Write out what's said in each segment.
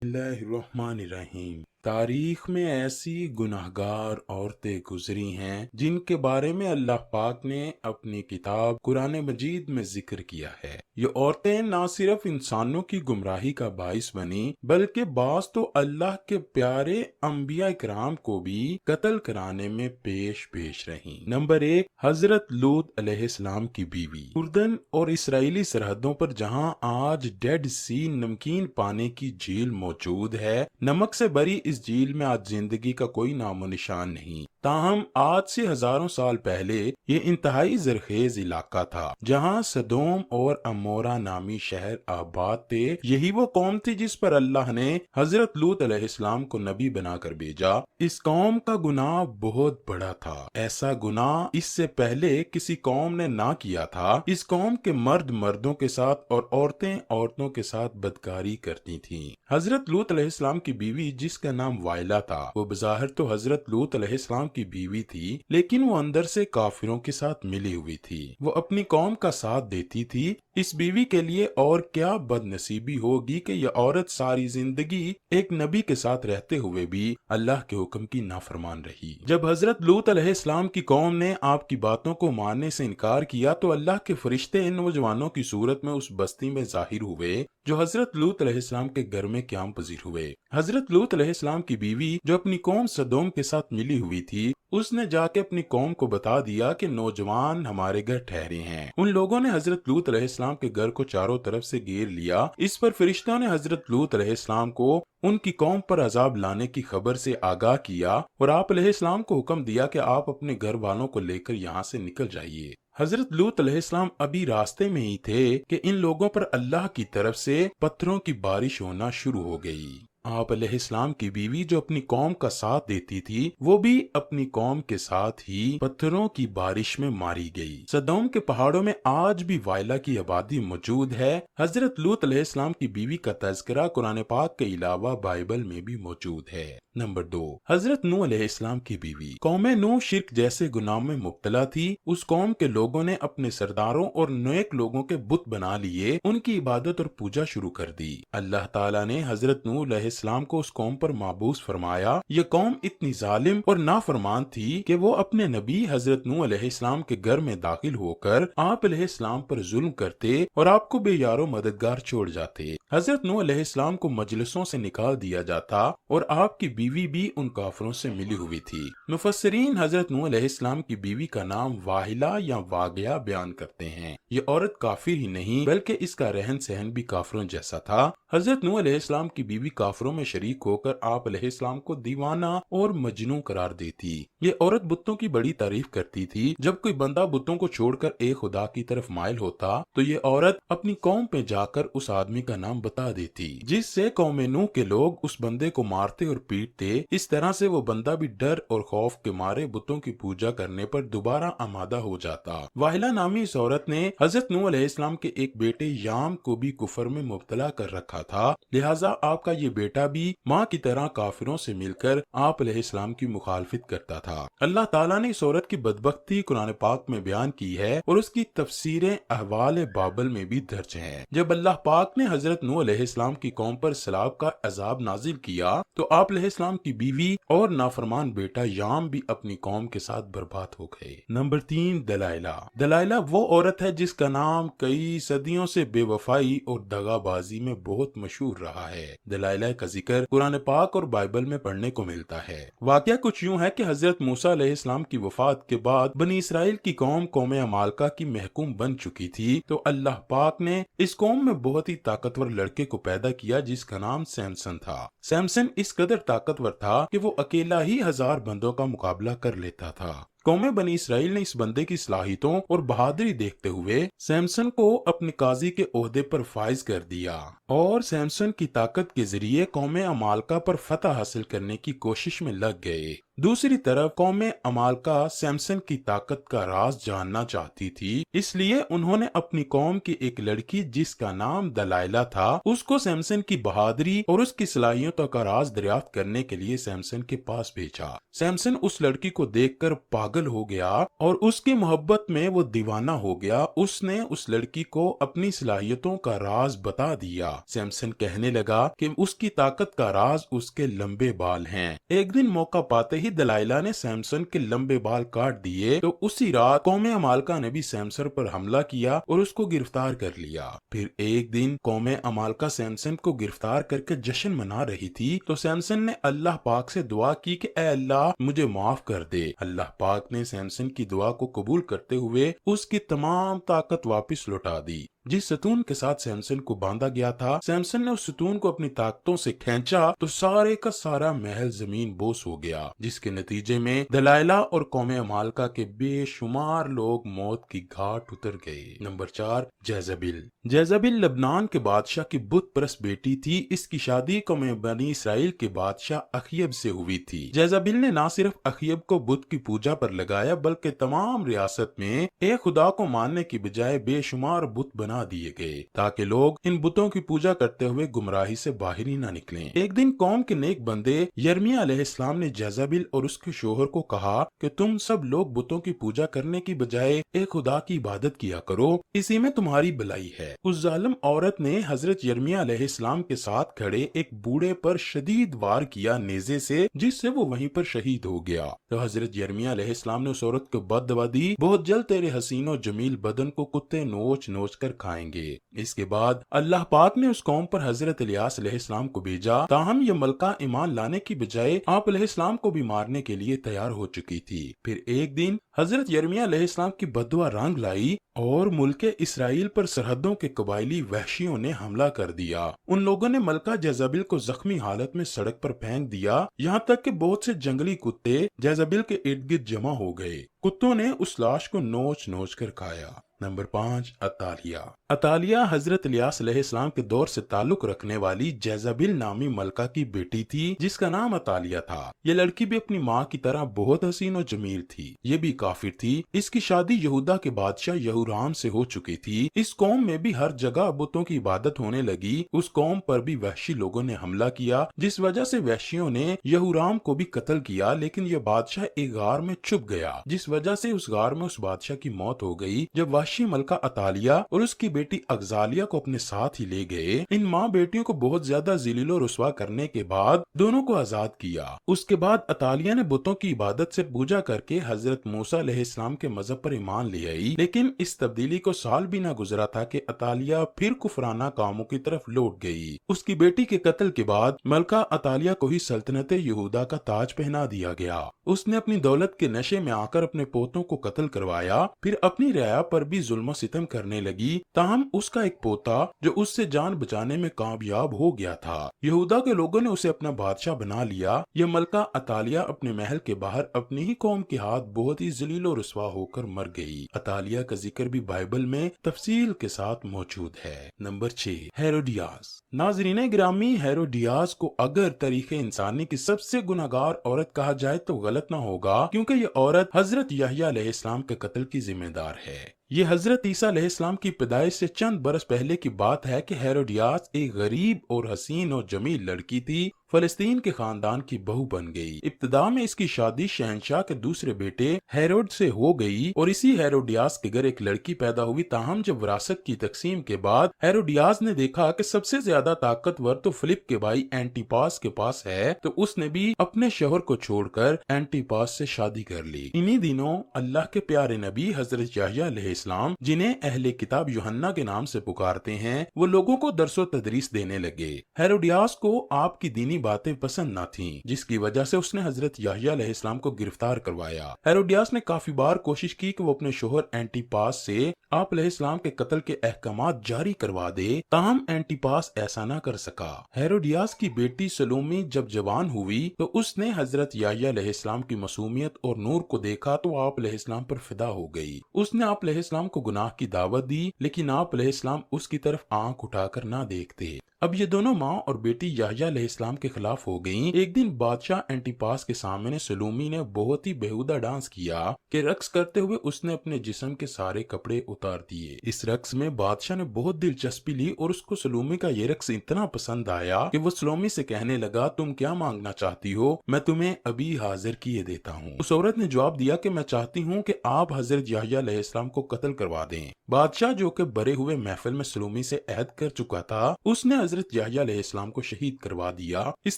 اللہ الرحمن الرحیم۔ تاریخ میں ایسی گناہگار عورتیں گزری ہیں جن کے بارے میں اللہ پاک نے اپنی کتاب قرآن مجید میں ذکر کیا ہے۔ یہ عورتیں نہ صرف انسانوں کی گمراہی کا باعث بنی بلکہ بعض تو اللہ کے پیارے انبیاء کرام کو بھی قتل کرانے میں پیش رہیں۔ نمبر 1، حضرت لوط علیہ السلام کی بیوی۔ اردن اور اسرائیلی سرحدوں پر جہاں آج ڈیڈ سی نمکین پانی کی جھیل موجود ہے، نمک سے بری اس جھیل میں آج زندگی کا کوئی نام و نشان نہیں۔ تاہم آج سے ہزاروں سال پہلے یہ انتہائی زرخیز علاقہ تھا جہاں سدوم اور امورا نامی شہر آباد تھے۔ یہی وہ قوم تھی جس پر اللہ نے حضرت لوط علیہ السلام کو نبی بنا کر بھیجا۔ اس قوم کا گناہ بہت بڑا تھا، ایسا گناہ اس سے پہلے کسی قوم نے نہ کیا تھا۔ اس قوم کے مرد مردوں کے ساتھ اور عورتیں عورتوں کے ساتھ بدکاری کرتی تھیں۔ حضرت لوط علیہ السلام کی بیوی جس کا نام وائلہ تھا، وہ بظاہر تو حضرت لوط علیہ السلام کی بیوی تھی، لیکن وہ اندر سے کافروں کے ساتھ ملی ہوئی تھی۔ وہ اپنی قوم کا ساتھ دیتی تھی۔ اس بیوی کے لیے اور کیا بد نصیبی ہوگی کہ یہ عورت ساری زندگی ایک نبی کے ساتھ رہتے ہوئے بھی اللہ کے حکم کی نافرمان رہی۔ جب حضرت لوط علیہ السلام کی قوم نے آپ کی باتوں کو ماننے سے انکار کیا تو اللہ کے فرشتے ان نوجوانوں کی صورت میں اس بستی میں ظاہر ہوئے جو حضرت لوط علیہ السلام کے گھر میں قیام پذیر ہوئے۔ حضرت لوط علیہ السلام کی بیوی جو اپنی قوم سدوم کے ساتھ ملی ہوئی تھی، اس نے جا کے اپنی قوم کو بتا دیا کہ نوجوان ہمارے گھر ٹھہرے ہیں۔ ان لوگوں نے حضرت لوط علیہ السلام کے گھر کو چاروں طرف سے گھیر لیا۔ اس پر فرشتوں نے حضرت لوط علیہ السلام کو ان کی قوم پر عذاب لانے کی خبر سے آگاہ کیا اور آپ علیہ السلام کو حکم دیا کہ آپ اپنے گھر والوں کو لے کر یہاں سے نکل جائیے۔ حضرت لوط علیہ السلام ابھی راستے میں ہی تھے کہ ان لوگوں پر اللہ کی طرف سے پتھروں کی بارش ہونا شروع ہو گئی۔ آپ علیہ السلام کی بیوی جو اپنی قوم کا ساتھ دیتی تھی، وہ بھی اپنی قوم کے ساتھ ہی پتھروں کی بارش میں ماری گئی۔ سدوم کے پہاڑوں میں آج بھی وائلہ کی آبادی موجود ہے۔ حضرت لوط علیہ السلام کی بیوی کا تذکرہ قرآن پاک کے علاوہ بائبل میں بھی موجود ہے۔ نمبر 2، حضرت نوح علیہ السلام کی بیوی۔ قوم نوح شرک جیسے گناہ میں مبتلا تھی۔ اس قوم کے لوگوں نے اپنے سرداروں اور نیک لوگوں کے بت بنا لیے، ان کی عبادت اور پوجا شروع کر دی۔ اللہ تعالیٰ نے حضرت نوح علیہ السلام کو اس قوم پر مابوس فرمایا۔ یہ قوم اتنی ظالم اور نافرمان تھی کہ وہ اپنے نبی حضرت نوح علیہ السلام کے گھر میں داخل ہو کر آپ علیہ السلام پر ظلم کرتے اور آپ کو بے یار و مددگار چھوڑ جاتے۔ حضرت نوح علیہ السلام کو مجلسوں سے نکال دیا جاتا اور آپ کی بیوی بھی ان کافروں سے ملی ہوئی تھی۔ مفسرین حضرت نوح علیہ السلام کی بیوی کا نام واہلہ یا واقعہ بیان کرتے ہیں۔ یہ عورت کافر ہی نہیں بلکہ اس کا رہن سہن بھی کافروں جیسا تھا۔ حضرت نوح علیہ السلام کی بیوی کافروں میں شریک ہو کر آپ علیہ السلام کو دیوانہ اور مجنون قرار دیتی۔ یہ عورت بتوں کی بڑی تعریف کرتی تھی۔ جب کوئی بندہ بتوں کو چھوڑ کر ایک خدا کی طرف مائل ہوتا تو یہ عورت اپنی قوم پہ جا کر اس آدمی کا نام بتا دیتی، جس سے قوم نوح کے لوگ اس بندے کو مارتے اور پیٹتے۔ اس طرح سے وہ بندہ بھی ڈر اور خوف کے مارے بتوں کی پوجا کرنے پر دوبارہ آمادہ ہو جاتا۔ واہلہ نامی اس عورت نے حضرت نوح علیہ السلام کے ایک بیٹے یام کو بھی کفر میں مبتلا کر رکھا تھا، لہٰذا آپ کا یہ بیٹا بھی ماں کی طرح کافروں سے مل کر آپ علیہ السلام کی مخالفت کرتا تھا۔ اللہ تعالیٰ نے اس عورت کی بدبختی قرآن پاک میں بیان کی ہے اور اس کی تفسیریں احوال بابل میں بھی درج ہیں۔ جب اللہ پاک نے حضرت نوح علیہ السلام کی قوم پر سیلاب کا عذاب نازل کیا تو آپ علیہ السلام کی بیوی اور نافرمان بیٹا یام بھی اپنی قوم کے ساتھ برباد ہو گئے۔ نمبر 3، دلائلہ۔ دلائلہ وہ عورت ہے جس کا نام کئی صدیوں سے بے وفائی اور دغا بازی میں بہت مشہور رہا ہے۔ دلائلہ کا ذکر قرآن پاک اور بائبل میں پڑھنے کو ملتا ہے۔ واقعہ کچھ یوں ہے کہ حضرت موسیٰ علیہ السلام کی وفات کے بعد بنی اسرائیل کی قوم عمالقہ کی محکوم بن چکی تھی، تو اللہ پاک نے اس قوم میں بہت ہی طاقتور لڑکے کو پیدا کیا جس کا نام سیمسن تھا۔ سیمسن اس قدر طاقتور تھا کہ وہ اکیلا ہی 1000 بندوں کا مقابلہ کر لیتا تھا۔ قوم بنی اسرائیل نے اس بندے کی صلاحیتوں اور بہادری دیکھتے ہوئے سیمسن کو اپنے قاضی کے عہدے پر فائز کر دیا اور سیمسن کی طاقت کے ذریعے قوم عمالقہ پر فتح حاصل کرنے کی کوشش میں لگ گئے۔ دوسری طرف قوم عمالقہ سیمسن کی طاقت کا راز جاننا چاہتی تھی، اس لیے انہوں نے اپنی قوم کی ایک لڑکی جس کا نام دلائلہ تھا، اس کو سیمسن کی بہادری اور اس کی صلاحیتوں کا راز دریافت کرنے کے لیے سیمسن کے پاس بھیجا۔ سیمسن اس لڑکی کو دیکھ کر پاگل پاگل ہو گیا اور اس کی محبت میں وہ دیوانہ ہو گیا، اس نے اس لڑکی کو اپنی صلاحیتوں کا راز بتا دیا۔ سیمسن کہنے لگا کہ اس کی طاقت کا راز اس کے لمبے بال ہیں۔ ایک دن موقع پاتے ہی دلائلہ نے سیمسن کے لمبے بال کاٹ دیے تو اسی رات قوم عمالقہ نے بھی سیمسن پر حملہ کیا اور اس کو گرفتار کر لیا۔ پھر ایک دن قوم عمالقہ سیمسن کو گرفتار کر کے جشن منا رہی تھی تو سیمسن نے اللہ پاک سے دعا کی کہ اے اللہ مجھے معاف کر دے۔ اللہ پاک نے سیمسن کی دعا کو قبول کرتے ہوئے اس کی تمام طاقت واپس لوٹا دی۔ جس ستون کے ساتھ سیمسن کو باندھا گیا تھا، سیمسن نے اس ستون کو اپنی طاقتوں سے کھینچا تو سارے کا سارا محل زمین بوس ہو گیا، جس کے نتیجے میں دلائلہ اور قوم عمالقہ کے بے شمار لوگ موت کی گھاٹ اتر گئے۔ نمبر 4، جیزبیل۔ جیزبیل لبنان کے بادشاہ کی بت پرست بیٹی تھی۔ اس کی شادی قوم بنی اسرائیل کے بادشاہ اخیب سے ہوئی تھی۔ جیزبیل نے نہ صرف اخیب کو بت کی پوجا پر لگایا بلکہ تمام ریاست میں ایک خدا کو ماننے کی بجائے بے شمار بت بنا دیے گئے تاکہ لوگ ان بتوں کی پوجا کرتے ہوئے گمراہی سے باہر ہی نہ نکلیں۔ ایک دن قوم کے نیک بندے یرمیہ علیہ السلام نے جیزبیل اور اس کے شوہر کو کہا کہ تم سب لوگ بتوں کی پوجا کرنے کی بجائے ایک خدا کی عبادت کیا کرو، اسی میں تمہاری بھلائی ہے۔ اس ظالم عورت نے حضرت یرمیہ علیہ السلام کے ساتھ کھڑے ایک بوڑھے پر شدید وار کیا نیزے سے، جس سے وہ وہیں پر شہید ہو گیا۔ تو حضرت یرمیہ علیہ السلام نے اس عورت کو بد دعا دی، بہت جلد تیرے حسین و جمیل بدن کو کتے نوچ نوچ کر کھائیں گے۔ اس کے بعد اللہ پاک نے اس قوم پر حضرت الیاس علیہ السلام کو بھیجا، تاہم یہ ملکہ ایمان لانے کی بجائے آپ علیہ السلام کو بھی مارنے کے لیے تیار ہو چکی تھی۔ پھر ایک دن حضرت یرمیہ علیہ السلام کی بددعا رنگ لائی اور ملک اسرائیل پر سرحدوں کے قبائلی وحشیوں نے حملہ کر دیا۔ ان لوگوں نے ملکہ جیزبیل کو زخمی حالت میں سڑک پر پھینک دیا، یہاں تک کہ بہت سے جنگلی کتے جیزبیل کے ارد گرد جمع ہو گئے۔ کتوں نے اس لاش کو نوچ نوچ کر کھایا۔ نمبر 5، عطالیہ۔ عطالیہ حضرت الیاس علیہ السلام کے دور سے تعلق رکھنے والی جیزبیل نامی ملکہ کی بیٹی تھی جس کا نام عطالیہ تھا۔ یہ لڑکی بھی اپنی ماں کی طرح بہت حسین و جمیل تھی۔ یہ بھی کافر تھی۔ اس کی شادی یہودا کے بادشاہ یہورام سے ہو چکی تھی۔ اس قوم میں بھی ہر جگہ بتوں کی عبادت ہونے لگی۔ اس قوم پر بھی وحشی لوگوں نے حملہ کیا، جس وجہ سے وحشیوں نے یہورام کو بھی قتل کیا، لیکن یہ بادشاہ ایک غار میں چھپ گیا، جس وجہ سے اس غار میں اس بادشاہ کی موت ہو گئی۔ جب وحشی ملکہ عطالیہ اور اس کی بیٹی اغزالیہ کو اپنے ساتھ ہی لے گئے، ان ماں بیٹیوں کو بہت زیادہ ذلیل و رسوا کرنے کے بعد دونوں کو آزاد کیا۔ اس کے بعد عطالیہ نے بتوں کی عبادت سے پوجا کر کے حضرت موسیٰ علیہ السلام کے مذہب پر ایمان لے آئی، لیکن اس تبدیلی کو سال بھی نہ گزرا تھا کہ عطالیہ پھر کفرانہ کاموں کی طرف لوٹ گئی۔ اس کی بیٹی کے قتل کے بعد ملکہ عطالیہ کو ہی سلطنت یہودا کا تاج پہنا دیا گیا۔ اس نے اپنی دولت کے نشے میں آ کر اپنے پوتوں کو قتل کروایا، پھر اپنی رعایا پر بھی ظلم و ستم کرنے لگی، تاہم اس کا ایک پوتا جو اس سے جان بچانے میں کامیاب ہو گیا تھا، یہودا کے لوگوں نے اسے اپنا بادشاہ بنا لیا۔ یہ ملکہ عطالیہ اپنے محل کے باہر اپنی ہی قوم کے ہاتھ بہت ہی ذلیل و رسوا ہو کر مر گئی۔ عطالیہ کا ذکر بھی بائبل میں تفصیل کے ساتھ موجود ہے۔ Number 6، Herodias. ناظرین گرامی، ہیروڈیاس کو اگر تاریخ انسانی کی سب سے گناہگار عورت کہا جائے تو غلط نہ ہوگا، کیونکہ یہ عورت حضرت یحییٰ علیہ السلام کے قتل کی ذمہ دار ہے۔ یہ حضرت عیسیٰ علیہ السلام کی پیدائش سے چند برس پہلے کی بات ہے کہ ہیروڈیاس ایک غریب اور حسین و جمیل لڑکی تھی، فلسطین کے خاندان کی بہو بن گئی۔ ابتدا میں اس کی شادی شہنشاہ کے دوسرے بیٹے ہیروڈ سے ہو گئی اور اسی ہیروڈیاس کے گھر ایک لڑکی پیدا ہوئی، تاہم جب وراثت کی تقسیم کے بعد ہیروڈیاس نے دیکھا کہ سب سے زیادہ طاقتور تو فلپ کے بھائی اینٹیپاس کے پاس ہے، تو اس نے بھی اپنے شوہر کو چھوڑ کر اینٹیپاس سے شادی کر لی۔ انہی دنوں اللہ کے پیارے نبی حضرت یحییٰ علیہ السلام، جنہیں اہل کتاب یوحنا کے نام سے پکارتے ہیں، وہ لوگوں کو درس و تدریس دینے لگے۔ ہیروڈیاس کو آپ کی دینی باتیں پسند نہ تھیں، جس کی وجہ سے اس نے حضرت یحییٰ علیہ السلام کو گرفتار کروایا۔ ہیروڈیاس نے کافی بار کوشش کی کہ وہ اپنے شوہر اینٹیپاس سے آپ علیہ السلام کے قتل کے احکامات جاری کروا دے، تاہم اینٹیپاس ایسا نہ کر سکا۔ ہیروڈیاس کی بیٹی سلومی جب جوان ہوئی تو اس نے حضرت یحییٰ علیہ السلام کی معصومیت اور نور کو دیکھا تو آپ علیہ السلام پر فدا ہو گئی۔ اس نے آپ علیہ السلام کو گناہ کی دعوت دی، لیکن آپ علیہ السلام اس کی طرف آنکھ اٹھا کر نہ دیکھتے۔ اب یہ دونوں ماں اور بیٹی یحییٰ علیہ السلام کے خلاف ہو گئیں۔ ایک دن بادشاہ اینٹیپاس کے سامنے سلومی نے بہت ہی بےہودہ ڈانس کیا کہ رقص کرتے ہوئے اس نے اپنے جسم کے سارے کپڑے اتار دیے۔ اس رقص میں بادشاہ نے بہت دلچسپی لی اور اس کو سلومی کا یہ رقص اتنا پسند آیا کہ وہ سلومی سے کہنے لگا، تم کیا مانگنا چاہتی ہو؟ میں تمہیں ابھی حاضر کیے دیتا ہوں۔ اس عورت نے جواب دیا کہ میں چاہتی ہوں کہ آپ حضرت یحییٰ علیہ السلام کو قتل کروا دیں۔ بادشاہ جو کہ بڑے ہوئے محفل میں سلومی سے عہد کر چکا تھا، اس نے حضرت یحییٰ علیہ السلام کو شہید کروا دیا۔ اس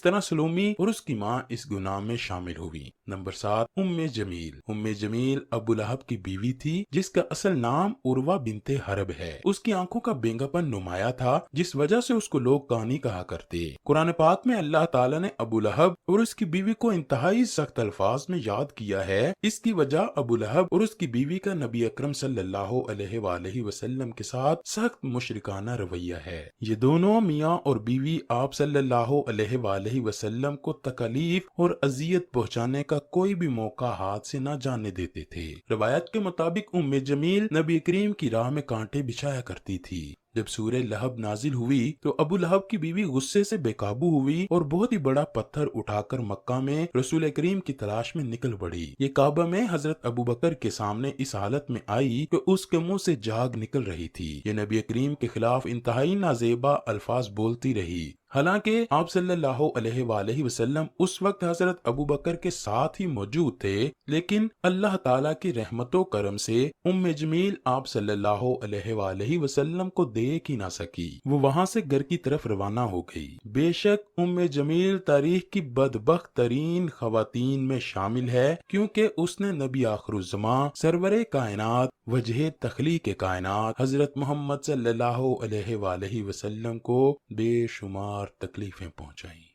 طرح سلومی اور اس کی ماں اس گناہ میں شامل ہوئی۔ نمبر 7، ام جمیل۔ ام جمیل ابو لہب کی بیوی تھی جس کا اصل نام عروہ بنت حرب ہے۔ اس کی آنکھوں کا بینگا پن نمایاں تھا جس وجہ سے اس کو لوگ کانی کہا کرتے۔ قرآن پاک میں اللہ تعالیٰ نے ابو لہب اور اس کی بیوی کو انتہائی سخت الفاظ میں یاد کیا ہے۔ اس کی وجہ ابو لہب اور اس کی بیوی کا نبی اکرم صلی اللہ علیہ وآلہ وسلم کے ساتھ سخت مشرکانہ رویہ ہے۔ یہ دونوں میاں اور بیوی آپ صلی اللہ علیہ وآلہ وسلم کو تکلیف اور اذیت پہنچانے کا کوئی بھی موقع ہاتھ سے نہ جانے دیتے تھے۔ روایت کے مطابق ام جمیل نبی کریم کی راہ میں کانٹے بچھایا کرتی تھی۔ جب سورہ لہب نازل ہوئی تو ابو لہب کی بیوی غصے سے بے قابو ہوئی اور بہت ہی بڑا پتھر اٹھا کر مکہ میں رسول کریم کی تلاش میں نکل پڑی۔ یہ کعبہ میں حضرت ابو بکر کے سامنے اس حالت میں آئی کہ اس کے منہ سے جاگ نکل رہی تھی۔ یہ نبی کریم کے خلاف انتہائی نازیبا الفاظ بولتی رہی۔ حالانکہ آپ صلی اللہ علیہ وآلہ وسلم اس وقت حضرت ابو بکر کے ساتھ ہی موجود تھے، لیکن اللہ تعالیٰ کی رحمت و کرم سے ام جمیل آپ صلی اللہ علیہ وآلہ وسلم کو دیکھ ہی نہ سکی۔ وہ وہاں سے گھر کی طرف روانہ ہو گئی۔ بے شک ام جمیل تاریخ کی بدبخت ترین خواتین میں شامل ہے، کیونکہ اس نے نبی آخر الزماں سرور کائنات وجہ تخلیق کائنات حضرت محمد صلی اللہ علیہ وآلہ وسلم کو بے شمار تکلیفیں پہنچائیں۔